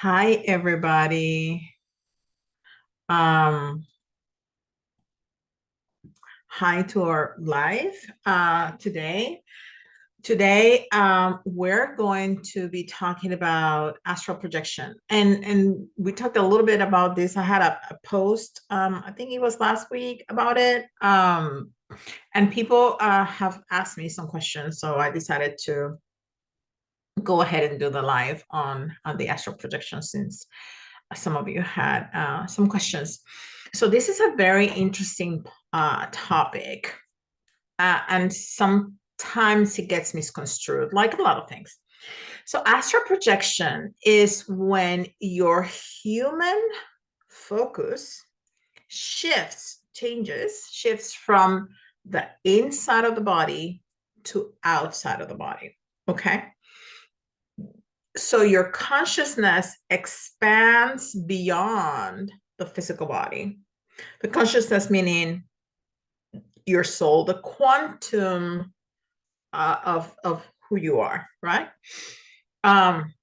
Hi, everybody. Um, Hi to our live today. Today, we're going to be talking about astral projection, and we talked a little bit about this. I had a post, I think it was last week about it, and people have asked me some questions, so I decided to go ahead and do the live on the astral projection since some of you had some questions. So this is a very interesting topic, and sometimes it gets misconstrued, like a lot of things. So astral projection is when your human focus shifts from the inside of the body to outside of the body. Okay. So your consciousness expands beyond the physical body. The consciousness meaning your soul, the quantum of who you are, right? Um,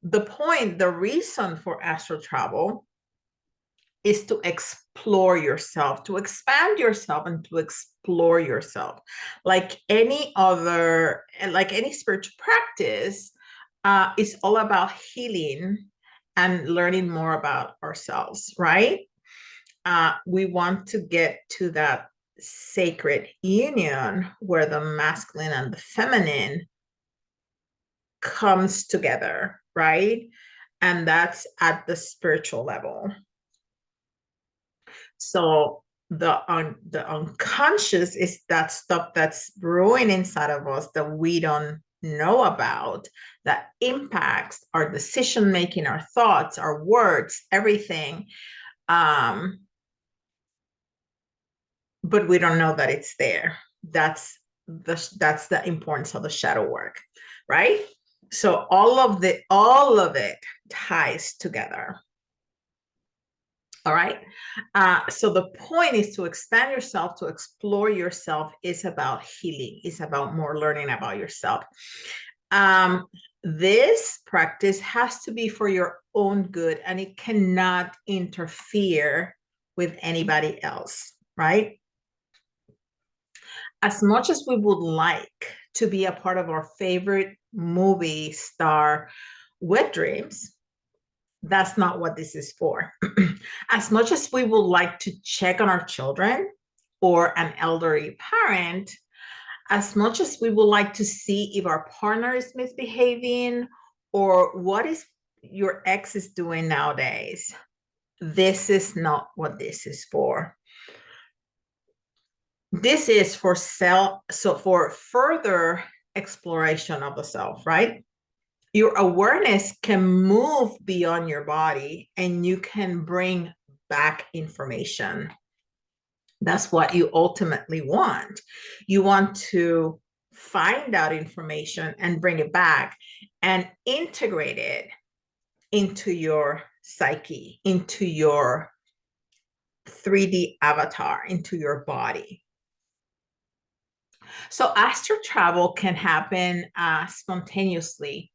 the reason for astral travel is to explore yourself, to expand yourself, and to explore yourself. Like any spiritual practice, it's all about healing and learning more about ourselves, right? We want to get to that sacred union where the masculine and the feminine comes together, right? And that's at the spiritual level. So the unconscious is that stuff that's brewing inside of us that we don't know about, that impacts our decision making, our thoughts, our words, everything. Um, but we don't know that it's there. That's the importance of the shadow work, right? So all of it ties together. All right. So the point is to expand yourself, to explore yourself, is about healing, is about more learning about yourself. This practice has to be for your own good, and it cannot interfere with anybody else, right? As much as we would like to be a part of our favorite movie star wet dreams, that's not what this is for. As much as we would like to check on our children or an elderly parent, as much as we would like to see if our partner is misbehaving or what is your ex is doing nowadays, this is not what this is for. This is for for further exploration of the self, right? Your awareness can move beyond your body and you can bring back information. That's what you ultimately want. You want to find out information and bring it back and integrate it into your psyche, into your 3D avatar, into your body. So astral travel can happen spontaneously.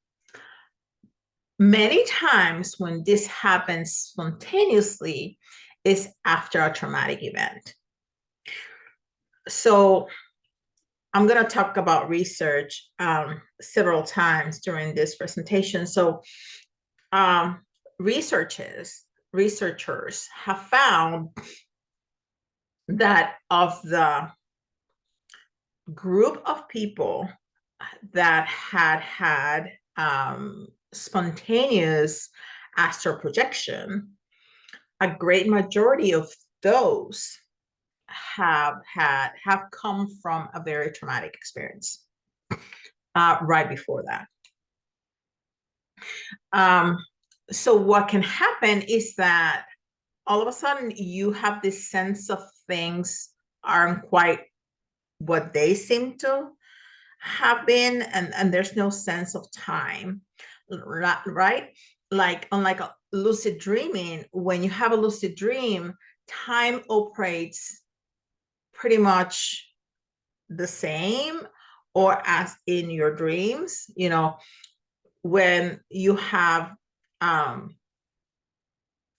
Many times when this happens spontaneously is after a traumatic event. So I'm going to talk about research several times during this presentation. So um, researchers have found that of the group of people that had spontaneous astral projection, a great majority of those have come from a very traumatic experience right before that. So what can happen is that all of a sudden you have this sense of things aren't quite what they seem to have been, and there's no sense of time, right? Like unlike a lucid dreaming, when you have a lucid dream, time operates pretty much the same or as in your dreams. You know, when you have um,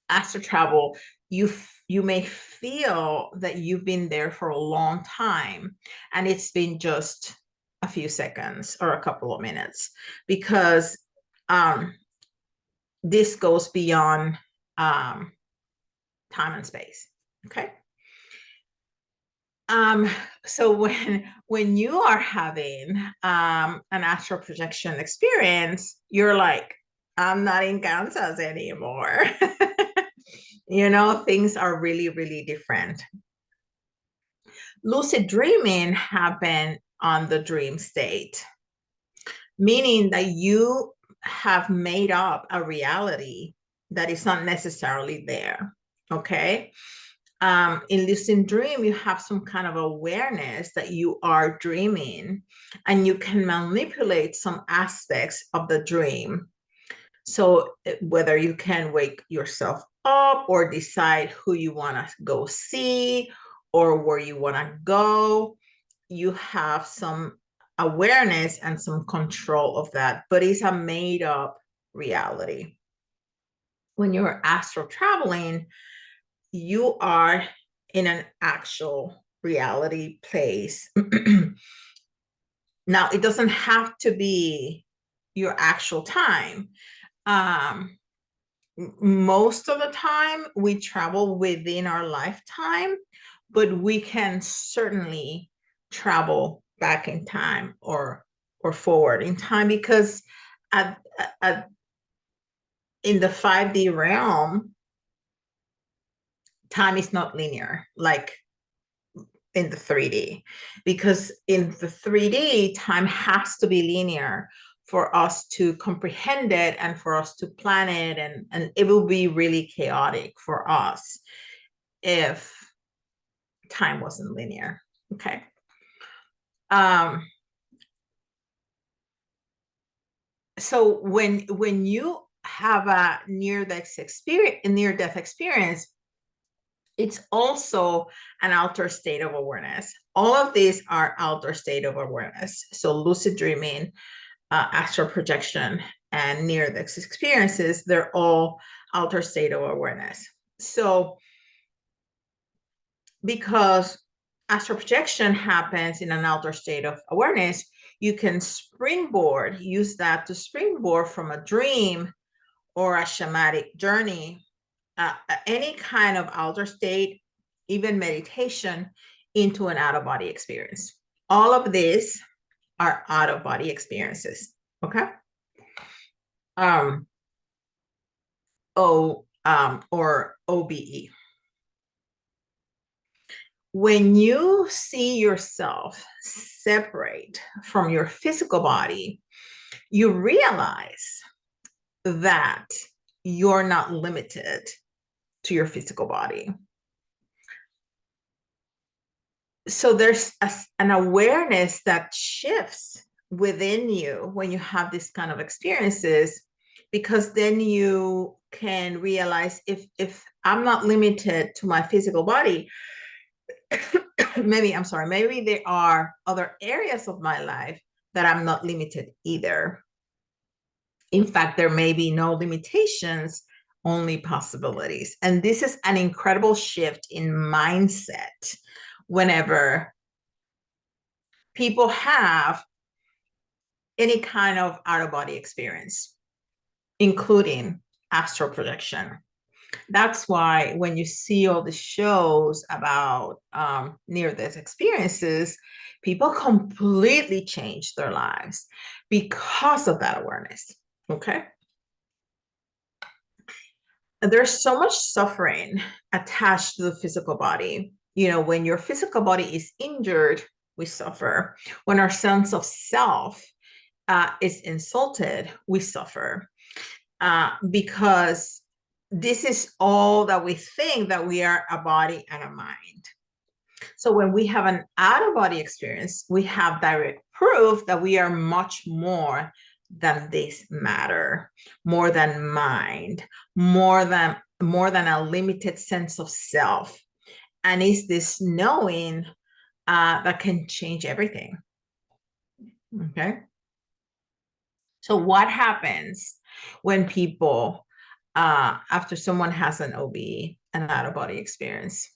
astral travel, you may feel that you've been there for a long time, and it's been just a few seconds or a couple of minutes, because this goes beyond time and space. Okay. Um, so when you are having an astral projection experience, you're like, I'm not in Kansas anymore. You know, things are really, really different. Lucid dreaming happen on the dream state, meaning that you have made up a reality that is not necessarily there. Okay. In lucid dream, you have some kind of awareness that you are dreaming, and you can manipulate some aspects of the dream. So whether you can wake yourself up or decide who you want to go see or where you want to go, you have some awareness and some control of that, but it's a made up reality. When you're astral traveling, you are in an actual reality place. Now, it doesn't have to be your actual time. Um, Most of the time, we travel within our lifetime, but we can certainly travel back in time or forward in time, because at, at in the 5D realm, time is not linear like in the 3D, because in the 3D, time has to be linear for us to comprehend it and for us to plan it, and it will be really chaotic for us if time wasn't linear. Okay. So when you have a near death experience, it's also an altered state of awareness. All of these are altered state of awareness. So lucid dreaming, astral projection, and near death experiences, they're all altered state of awareness. So because astral projection happens in an altered state of awareness, you can use that to springboard from a dream or a shamanic journey, any kind of altered state, even meditation, into an out-of-body experience. All of these are out-of-body experiences. Okay. Or OBE. When you see yourself separate from your physical body, you realize that you're not limited to your physical body. So there's an awareness that shifts within you when you have this kind of experiences, because then you can realize, if I'm not limited to my physical body, maybe there are other areas of my life that I'm not limited either. In fact, there may be no limitations, only possibilities. And this is an incredible shift in mindset whenever people have any kind of out-of-body experience, including astral projection. That's why when you see all the shows about near-death experiences, people completely change their lives because of that awareness. Okay. There's so much suffering attached to the physical body. You know, when your physical body is injured, we suffer. When our sense of self is insulted, we suffer, because this is all that we think, that we are a body and a mind. So when we have an out-of-body experience, we have direct proof that we are much more than this matter, more than mind, more than a limited sense of self. And it's this knowing that can change everything. Okay. So what happens when people after someone has an OB, an out-of-body experience.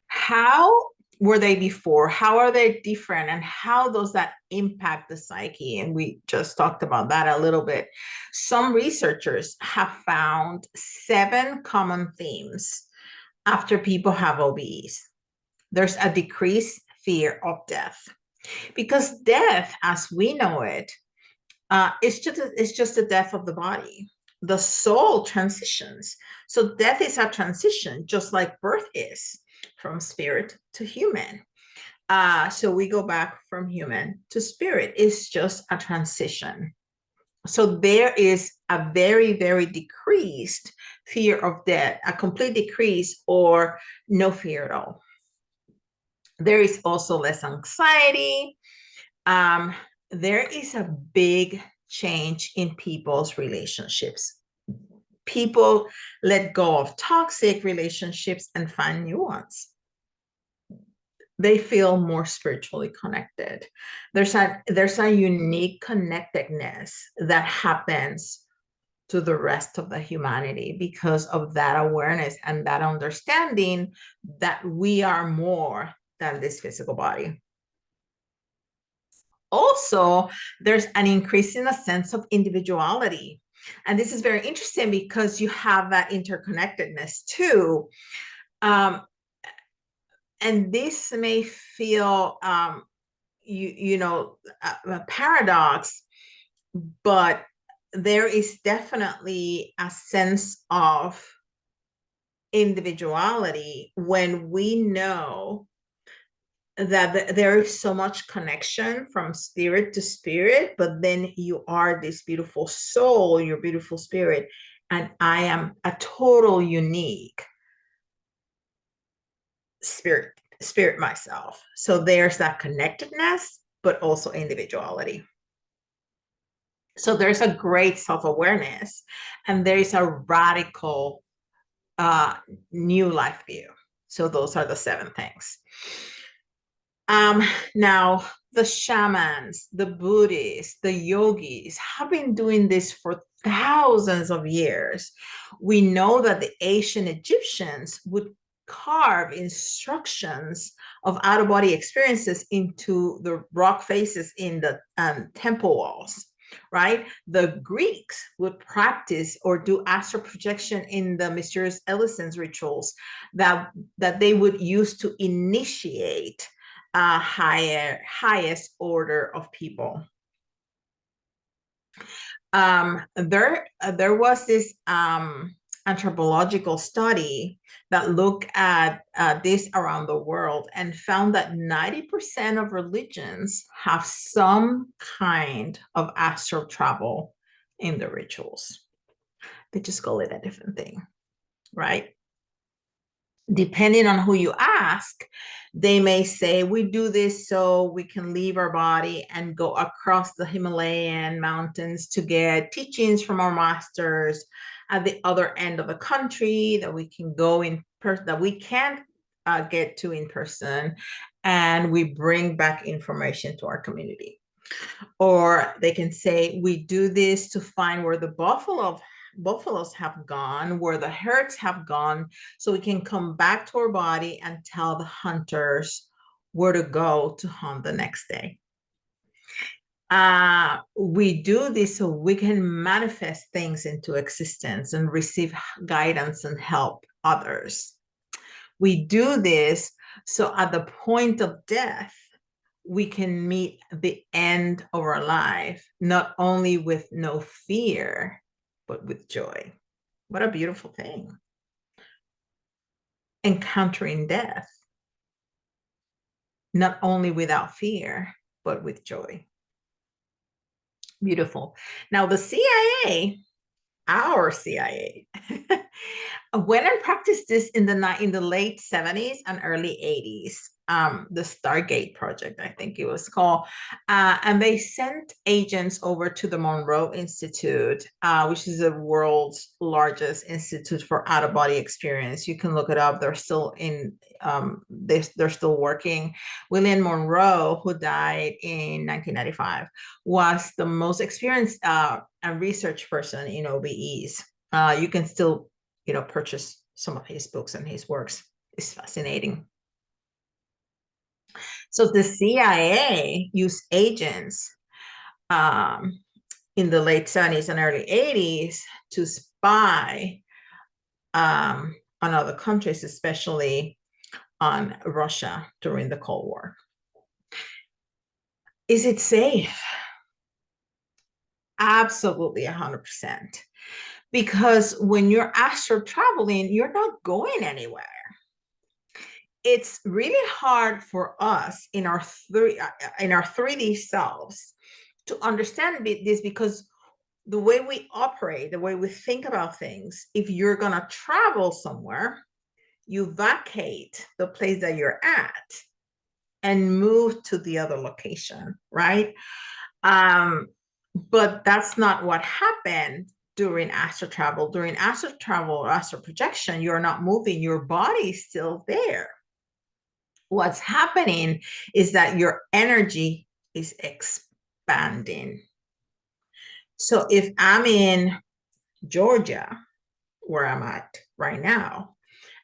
How were they before? How are they different? And how does that impact the psyche? And we just talked about that a little bit. Some researchers have found 7 common themes after people have OBs. There's a decreased fear of death, because death, as we know it, it's just the death of the body. The soul transitions. So death is a transition, just like birth is, from spirit to human. So we go back from human to spirit. It's just a transition. So there is a very, very decreased fear of death, a complete decrease or no fear at all. There is also less anxiety. There is a big change in people's relationships. People let go of toxic relationships and find new ones. They feel more spiritually connected. There's a unique connectedness that happens to the rest of the humanity because of that awareness and that understanding that we are more than this physical body. Also, there's an increase in a sense of individuality. And this is very interesting because you have that interconnectedness too. And this may feel, a paradox, but there is definitely a sense of individuality when we know that there is so much connection from spirit to spirit, but then you are this beautiful soul, your beautiful spirit, and I am a total unique spirit myself. So there's that connectedness, but also individuality. So there's a great self-awareness, and there is a radical new life view. So those are the 7 things. Now, the shamans, the Buddhists, the yogis have been doing this for thousands of years. We know that the ancient Egyptians would carve instructions of out-of-body experiences into the rock faces in the temple walls, right? The Greeks would practice or do astral projection in the mysterious Ellison's rituals that they would use to initiate highest order of people. There was this anthropological study that looked at this around the world and found that 90% of religions have some kind of astral travel in the rituals. They just call it a different thing, right? Depending on who you ask, they may say, we do this so we can leave our body and go across the Himalayan mountains to get teachings from our masters at the other end of the country that we can go in person, that we can't get to in person, and we bring back information to our community. Or they can say, we do this to find where the buffaloes have gone, where the herds have gone, so we can come back to our body and tell the hunters where to go to hunt the next day. We do this so we can manifest things into existence and receive guidance and help others. We do this so at the point of death, we can meet the end of our life, not only with no fear, but with joy. What a beautiful thing. Encountering death, not only without fear, but with joy. Beautiful. Now, the CIA, our CIA, went and practiced this in the late 70s and early 80s. The Stargate project, I think it was called. And they sent agents over to the Monroe Institute, which is the world's largest institute for out-of-body experience. You can look it up. They're still they're still working. William Monroe, who died in 1995, was the most experienced research person in OBEs. You can still, purchase some of his books and his works. It's fascinating. So the CIA used agents um, in the late 70s and early 80s to spy on other countries, especially on Russia during the Cold War. Is it safe? Absolutely 100%. Because when you're astral traveling, you're not going anywhere. It's really hard for us in our 3D selves to understand this, because the way we operate, the way we think about things, if you're going to travel somewhere, you vacate the place that you're at and move to the other location, right? But that's not what happened during astral travel. During astral travel or astral projection, you're not moving, your body's still there. What's happening is that your energy is expanding. So if I'm in Georgia, where I'm at right now,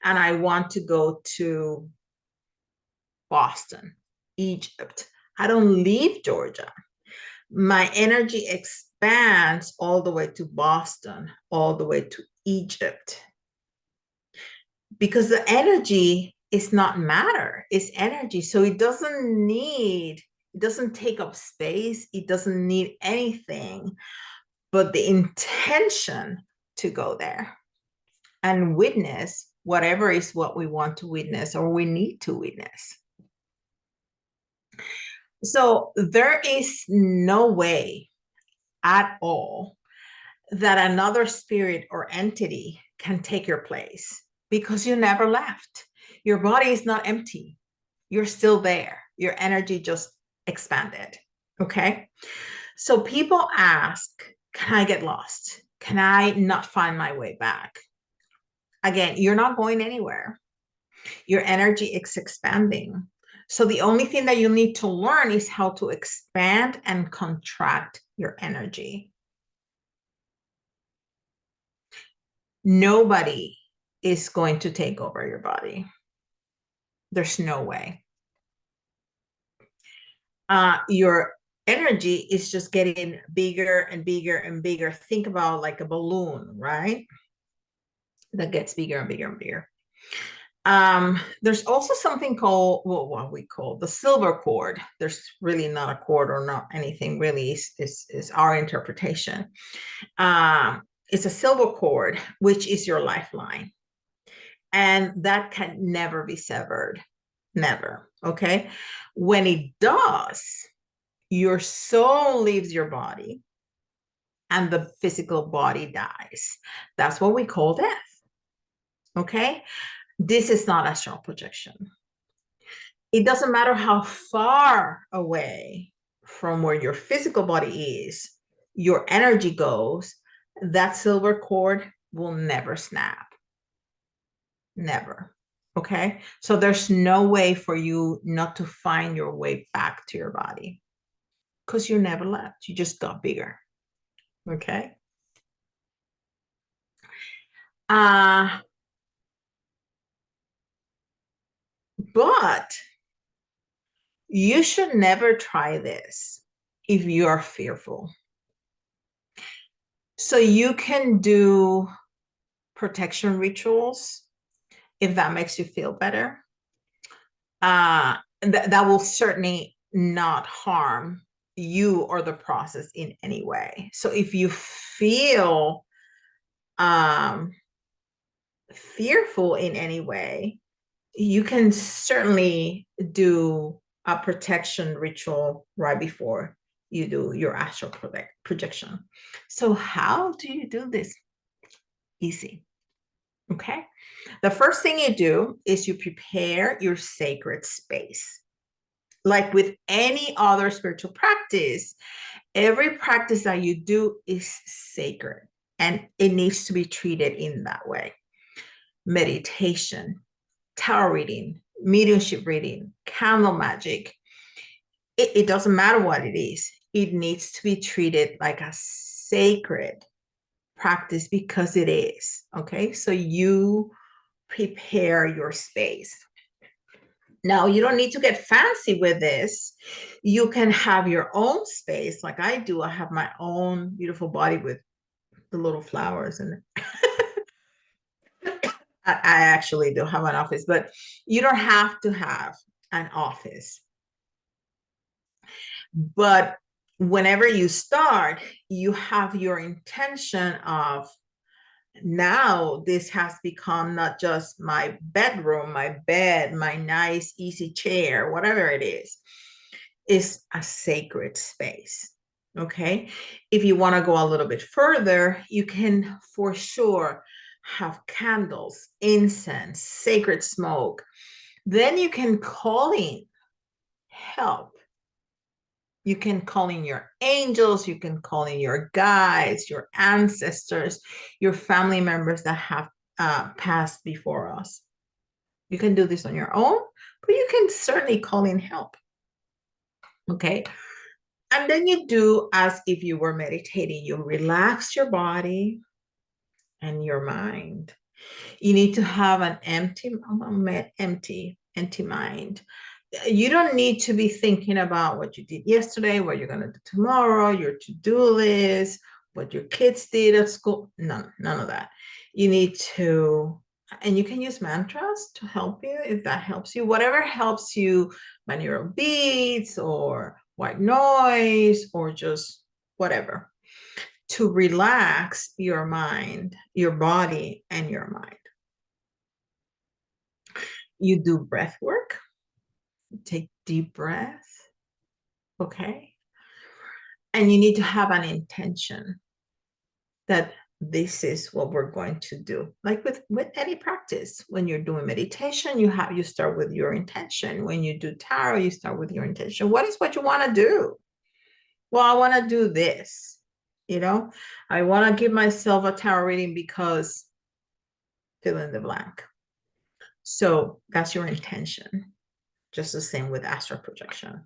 and I want to go to Boston, Egypt, I don't leave Georgia. My energy expands all the way to Boston, all the way to Egypt. Because the energy is not matter, it's energy. So it doesn't take up space, it doesn't need anything but the intention to go there and witness whatever is what we want to witness or we need to witness. So there is no way at all that another spirit or entity can take your place, because you never left. Your body is not empty. You're still there. Your energy just expanded. Okay. So people ask, can I get lost? Can I not find my way back? Again, you're not going anywhere. Your energy is expanding. So the only thing that you need to learn is how to expand and contract your energy. Nobody is going to take over your body. There's no way. Your energy is just getting bigger and bigger and bigger. Think about like a balloon, right? That gets bigger and bigger and bigger. There's also something called, well, what we call the silver cord. There's really not a cord or not anything really, is our interpretation. It's a silver cord, which is your lifeline. And that can never be severed. Never. Okay. When it does, your soul leaves your body and the physical body dies. That's what we call death. Okay. This is not astral projection. It doesn't matter how far away from where your physical body is, your energy goes, that silver cord will never snap. Never. Okay. So there's no way for you not to find your way back to your body, because you never left. You just got bigger. Okay. But you should never try this if you are fearful. So you can do protection rituals if that makes you feel better. That will certainly not harm you or the process in any way. So if you feel fearful in any way, you can certainly do a protection ritual right before you do your astral projection. So how do you do this? Easy. Okay. The first thing you do is you prepare your sacred space. Like with any other spiritual practice, every practice that you do is sacred and it needs to be treated in that way. Meditation, tarot reading, mediumship reading, candle magic, it doesn't matter what it is. It needs to be treated like a sacred practice because it is. Okay, so you prepare your space. Now, you don't need to get fancy with this. You can have your own space like I do. I have my own beautiful body with the little flowers, and I actually do have an office, but you don't have to have an office. But whenever you start, you have your intention of, now this has become not just my bedroom, my bed, my nice easy chair, whatever it is a sacred space. Okay, if you want to go a little bit further, you can for sure have candles, incense, sacred smoke. Then you can call in help. You can call in your angels, you can call in your guides, your ancestors, your family members that have passed before us. You can do this on your own, but you can certainly call in help. Okay. And then you do as if you were meditating. You relax your body and your mind. You need to have an empty mind. You don't need to be thinking about what you did yesterday, what you're going to do tomorrow, your to-do list, what your kids did at school. None of that. You need to, and you can use mantras to help you if that helps you. Whatever helps you, binaural beats or white noise or just whatever, to relax your mind, your body, and your mind. You do breath work. Take deep breath. Okay. And you need to have an intention that this is what we're going to do. Like with any practice, when you're doing meditation, you start with your intention. When you do tarot, you start with your intention. What is what you want to do? Well, I want to do this. I want to give myself a tarot reading because fill in the blank. So that's your intention. Just the same with astral projection.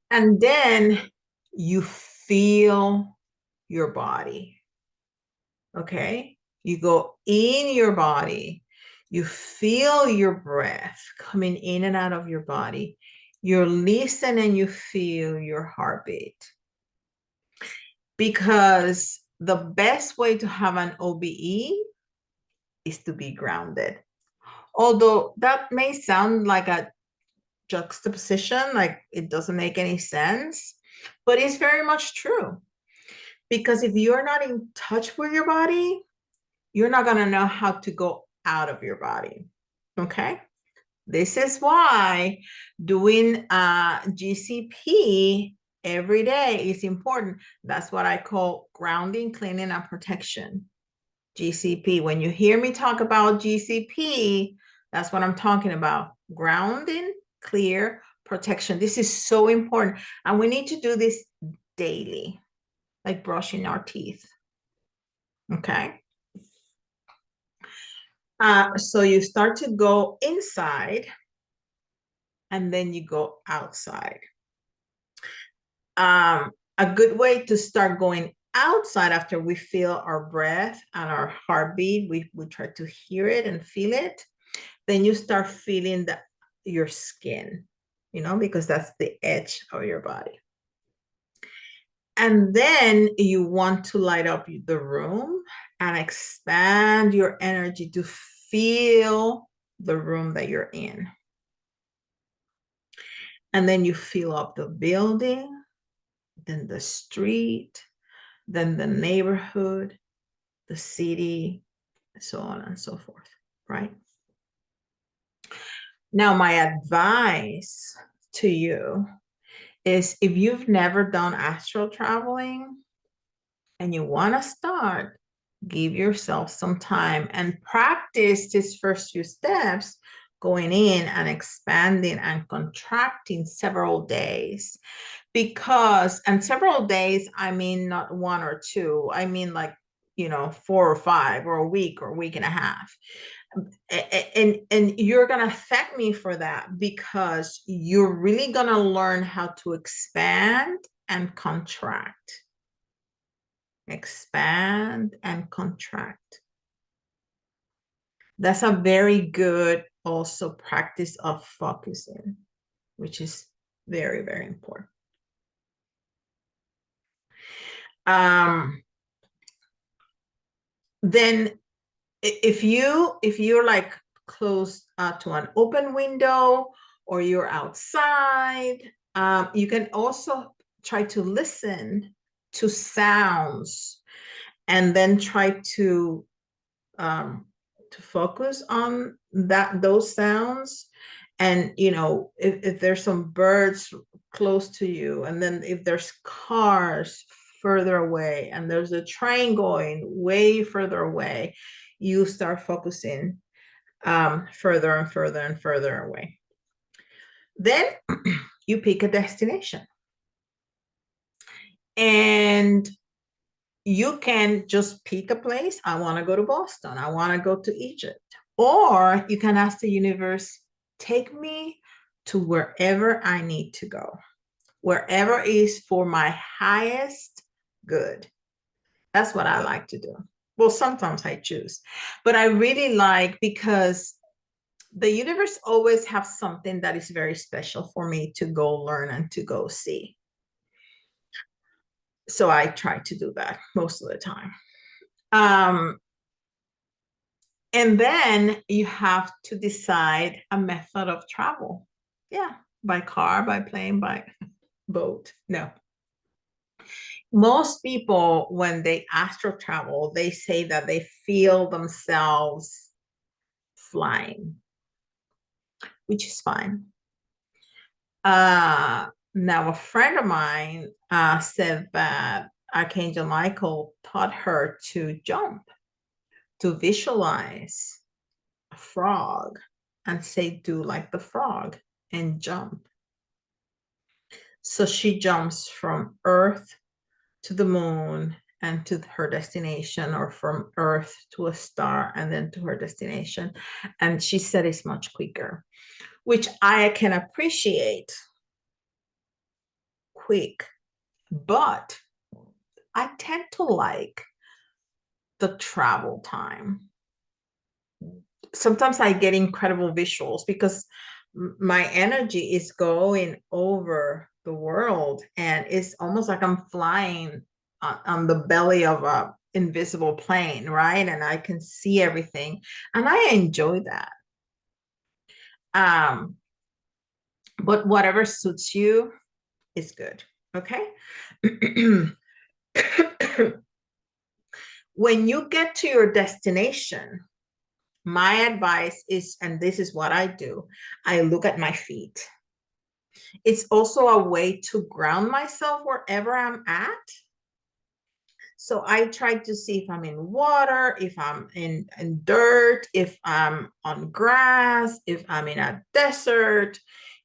And then you feel your body. Okay. You go in your body. You feel your breath coming in and out of your body. You listen and you feel your heartbeat. Because the best way to have an OBE is to be grounded. Although that may sound like a juxtaposition, like it doesn't make any sense, but it's very much true. Because if you're not in touch with your body, you're not going to know how to go out of your body. Okay. This is why doing GCP every day is important. That's what I call grounding, cleaning, and protection. GCP. When you hear me talk about GCP, that's what I'm talking about. Grounding, clear, protection. This is so important. And we need to do this daily, like brushing our teeth. Okay. So you start to go inside and then you go outside. A good way to start going outside after we feel our breath and our heartbeat, we try to hear it and feel it. Then you start feeling your skin, because that's the edge of your body. And then you want to light up the room and expand your energy to feel the room that you're in. And then you fill up the building, then the street, then the neighborhood, the city, so on and so forth, right? Now, my advice to you is if you've never done astral traveling and you want to start, give yourself some time and practice these first few steps, going in and expanding and contracting several days. And several days, I mean, not one or two, I mean like, 4 or 5 or a week and a half. And you're going to thank me for that, because you're really going to learn how to expand and contract. expand, and contract. That's a very good also practice of focusing, which is very, very important. Then if you're like close to an open window or you're outside, you can also try to listen to sounds and then try to focus on those sounds. And if there's some birds close to you, and then if there's cars further away and there's a train going way further away, you start focusing further and further and further away. Then you pick a destination, and you can just pick a place. I want to go to Boston. I want to go to Egypt. Or you can ask the universe, take me to wherever I need to go, wherever is for my highest good. That's what I like to do. Well, sometimes I choose, but I really like, because the universe always has something that is very special for me to go learn and to go see. So I try to do that most of the time. And then you have to decide a method of travel. Yeah, by car, by plane, by boat. No. Most people, when they astral travel, they say that they feel themselves flying, which is fine. Now, a friend of mine said that Archangel Michael taught her to jump, to visualize a frog and say, do like the frog and jump. So she jumps from Earth to the moon and to her destination, or from Earth to a star and then to her destination. And she said it's much quicker, which I can appreciate. Quick, but I tend to like the travel time. Sometimes I get incredible visuals because my energy is going over the world, and it's almost like I'm flying on the belly of a invisible plane, right? And I can see everything, and I enjoy that. But whatever suits you is good. Okay. When you get to your destination, my advice is, and this is what I do, I look at my feet. It's also a way to ground myself wherever I'm at. So I try to see if I'm in water, if I'm in dirt, if I'm on grass, if I'm in a desert,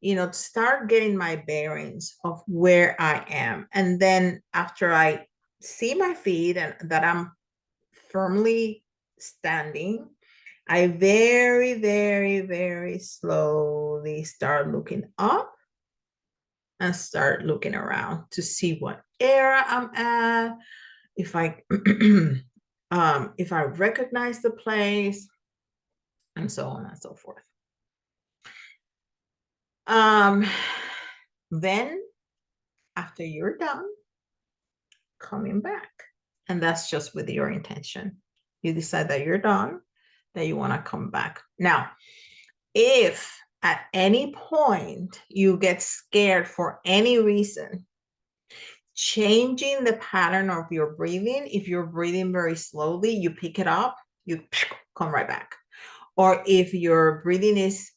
to start getting my bearings of where I am. And then after I see my feet and that I'm firmly standing, I very, very, very slowly start looking up and start looking around to see what era I'm at, if I if I recognize the place, and so on and so forth. Then after you're done, coming back, and that's just with your intention. You decide that you're done, that you want to come back. Now, if at any point you get scared for any reason, changing the pattern of your breathing, if you're breathing very slowly, you pick it up, you come right back. Or if your breathing is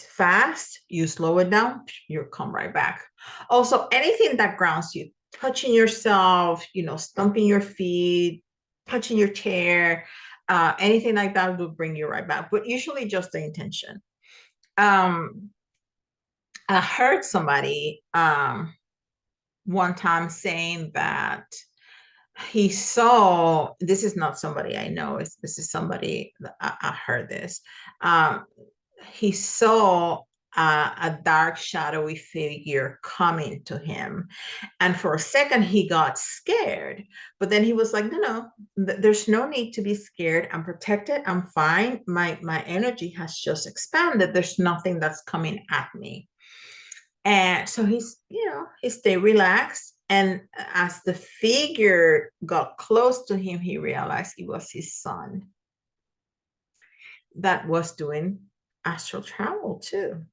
fast, you slow it down, you come right back. Also, anything that grounds you, touching yourself, stomping your feet, touching your chair, anything like that will bring you right back, but usually just the intention. I heard somebody one time saying that he saw, this is not somebody I know, this is somebody I heard this. He saw a dark, shadowy figure coming to him. And for a second, he got scared. But then he was like, no, there's no need to be scared. I'm protected. I'm fine. My energy has just expanded. There's nothing that's coming at me. And so he stayed relaxed. And as the figure got close to him, he realized it was his son that was doing astral travel too.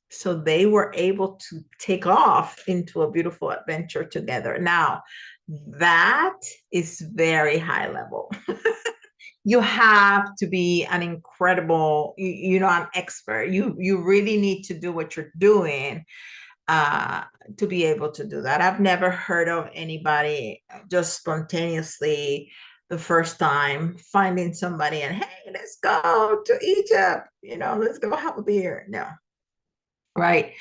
So they were able to take off into a beautiful adventure together. Now, that is very high level. You have to be an incredible, an expert. You really need to do what you're doing to be able to do that. I've never heard of anybody just spontaneously the first time finding somebody and, hey, let's go to Egypt, let's go have a beer. No, right?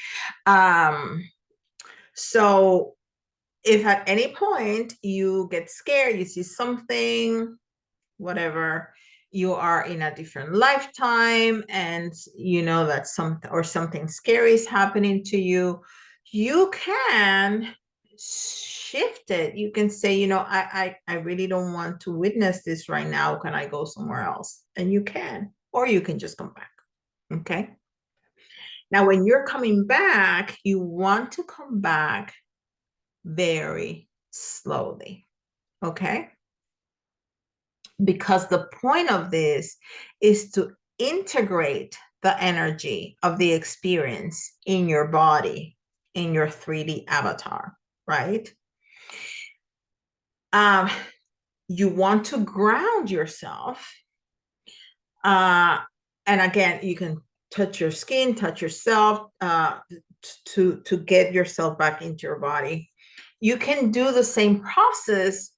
So if at any point you get scared, you see something, whatever, you are in a different lifetime and you know that something scary is happening to you, you can shift it. You can say, I really don't want to witness this right now. Can I go somewhere else? And you can, or you can just come back. Okay. Now, when you're coming back, you want to come back very slowly. Okay. Because the point of this is to integrate the energy of the experience in your body, in your 3D avatar, right? You want to ground yourself. And again, you can touch your skin, touch yourself to get yourself back into your body. You can do the same process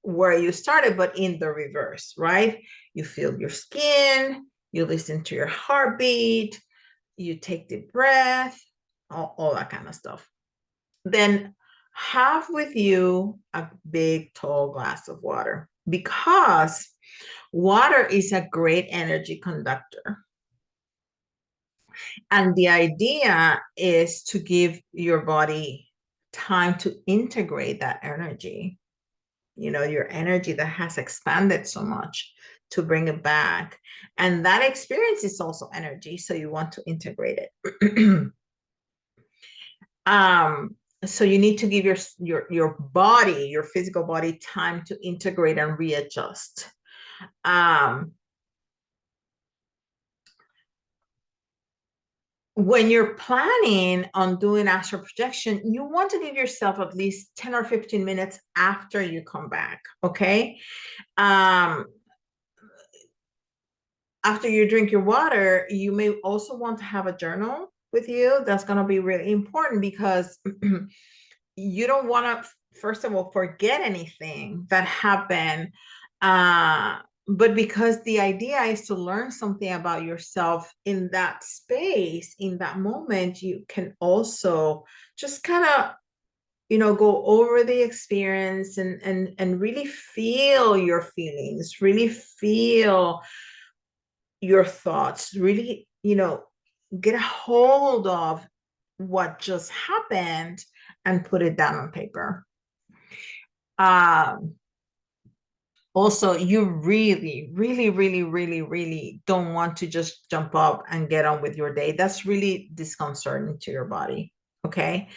where you started, but in the reverse, right? You feel your skin, you listen to your heartbeat, you take deep breath, all that kind of stuff. Then have with you a big, tall glass of water, because water is a great energy conductor. And the idea is to give your body time to integrate that energy, your energy that has expanded so much, to bring it back. And that experience is also energy, so you want to integrate it. So you need to give your body, your physical body, time to integrate and readjust. When you're planning on doing astral projection, you want to give yourself at least 10 or 15 minutes after you come back, okay? After you drink your water, you may also want to have a journal with you. That's going to be really important, because you don't want to, first of all, forget anything that happened. But because the idea is to learn something about yourself in that space, in that moment, you can also just kind of, go over the experience and really feel your feelings, really feel your thoughts, really, get a hold of what just happened and put it down on paper. Also, you really, really, really, really, really don't want to just jump up and get on with your day. That's really disconcerting to your body. Okay.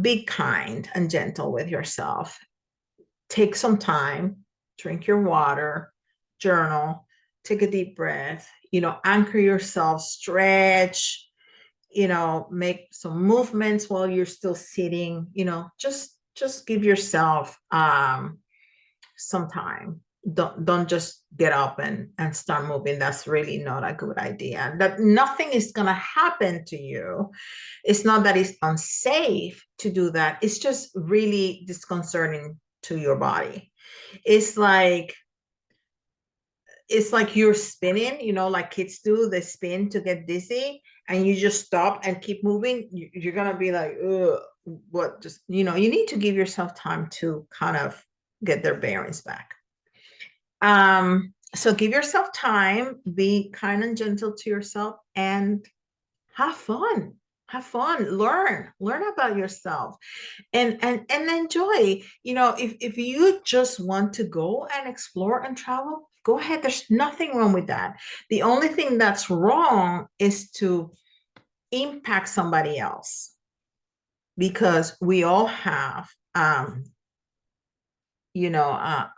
Be kind and gentle with yourself. Take some time, drink your water, journal, take a deep breath, anchor yourself, stretch, make some movements while you're still sitting, just give yourself some time. Don't just get up and start moving. That's really not a good idea. That nothing is going to happen to you. It's not that it's unsafe to do that. It's just really disconcerting to your body. It's like you're spinning, like kids do, they spin to get dizzy, and you just stop and keep moving. You're going to be like, ugh, what? Just, you need to give yourself time to kind of get their bearings back. So give yourself time, be kind and gentle to yourself, and have fun, learn about yourself, and enjoy. If you just want to go and explore and travel, go ahead. There's nothing wrong with that. The only thing that's wrong is to impact somebody else, because we all have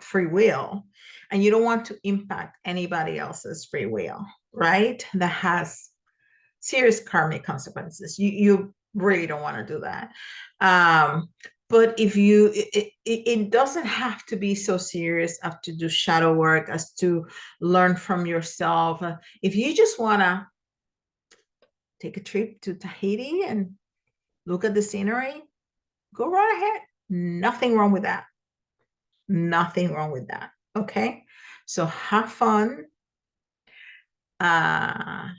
free will, and you don't want to impact anybody else's free will, right? That has serious karmic consequences. You really don't want to do that. But if you it doesn't have to be so serious as to do shadow work, as to learn from yourself. If you just want to take a trip to Tahiti and look at the scenery, go right ahead. Nothing wrong with that. Nothing wrong with that. Okay. So have fun. Uh,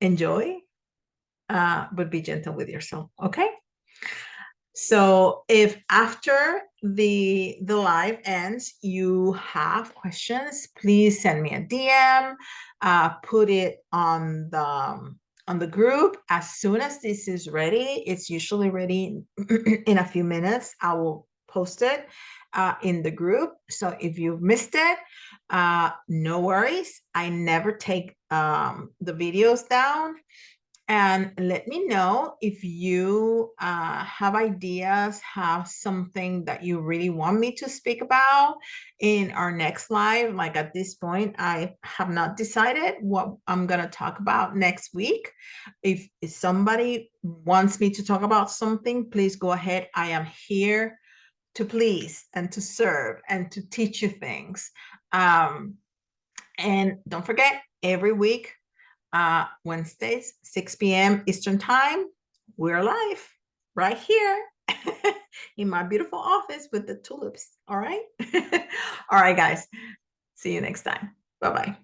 enjoy, but be gentle with yourself. Okay. So if after the live ends, you have questions, please send me a DM, put it on the group. As soon as this is ready, it's usually ready in a few minutes. I will post it in the group. So if you've missed it, no worries. I never take the videos down. And let me know if you have ideas, have something that you really want me to speak about in our next live. Like at this point, I have not decided what I'm going to talk about next week. If somebody wants me to talk about something, please go ahead. I am here to please and to serve and to teach you things. And don't forget, every week, Wednesdays, 6 p.m. Eastern Time, we're live right here in my beautiful office with the tulips. All right. All right, guys. See you next time. Bye bye.